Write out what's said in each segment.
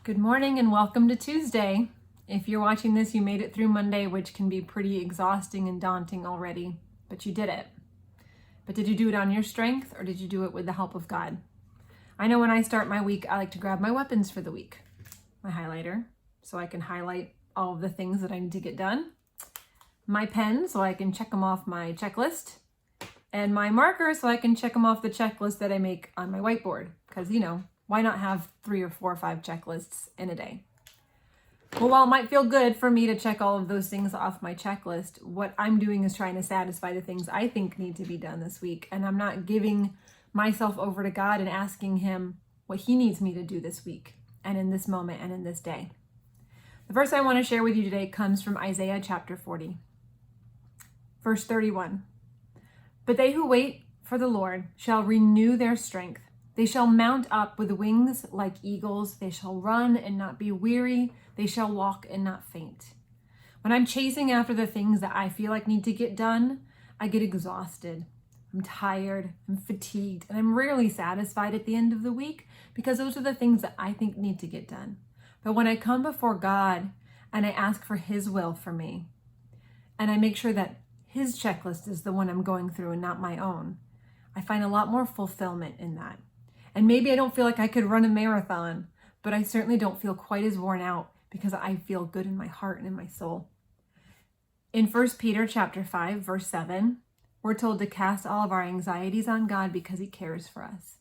Good morning and welcome to Tuesday. If you're watching this, you made it through Monday, which can be pretty exhausting and daunting already, but you did it. But did you do it on your strength or did you do it with the help of God? I know when I start my week, I like to grab my weapons for the week. My highlighter, so I can highlight all of the things that I need to get done. My pen, so I can check them off my checklist. And my marker, so I can check them off the checklist that I make on my whiteboard. Because, why not have 3 or 4 or 5 checklists in a day? Well, while it might feel good for me to check all of those things off my checklist, what I'm doing is trying to satisfy the things I think need to be done this week. And I'm not giving myself over to God and asking Him what He needs me to do this week and in this moment and in this day. The verse I want to share with you today comes from Isaiah chapter 40, verse 31. But they who wait for the Lord shall renew their strength. They shall mount up with wings like eagles. They shall run and not be weary. They shall walk and not faint. When I'm chasing after the things that I feel like need to get done, I get exhausted. I'm tired, I'm fatigued, and I'm rarely satisfied at the end of the week because those are the things that I think need to get done. But when I come before God and I ask for His will for me, and I make sure that His checklist is the one I'm going through and not my own, I find a lot more fulfillment in that. And maybe I don't feel like I could run a marathon, but I certainly don't feel quite as worn out because I feel good in my heart and in my soul. In 1 Peter chapter 5, verse 7, we're told to cast all of our anxieties on God because He cares for us.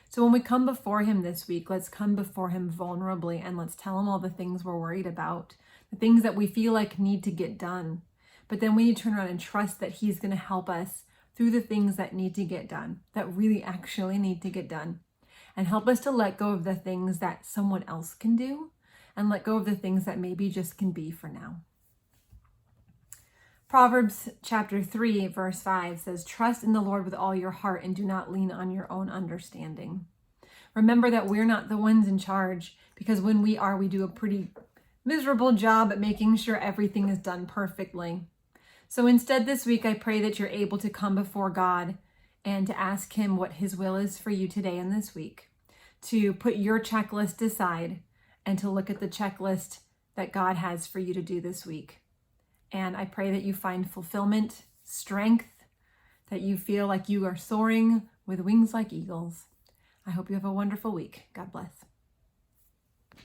So when we come before Him this week, let's come before Him vulnerably and let's tell Him all the things we're worried about, the things that we feel like need to get done. But then we need to turn around and trust that He's going to help us through the things that need to get done, that really actually need to get done. And help us to let go of the things that someone else can do and let go of the things that maybe just can be for now. Proverbs chapter 3, verse 5 says, "Trust in the Lord with all your heart and do not lean on your own understanding." Remember that we're not the ones in charge, because when we are, we do a pretty miserable job at making sure everything is done perfectly. So instead this week, I pray that you're able to come before God and to ask Him what His will is for you today and this week, to put your checklist aside and to look at the checklist that God has for you to do this week. And I pray that you find fulfillment, strength, that you feel like you are soaring with wings like eagles. I hope you have a wonderful week. God bless.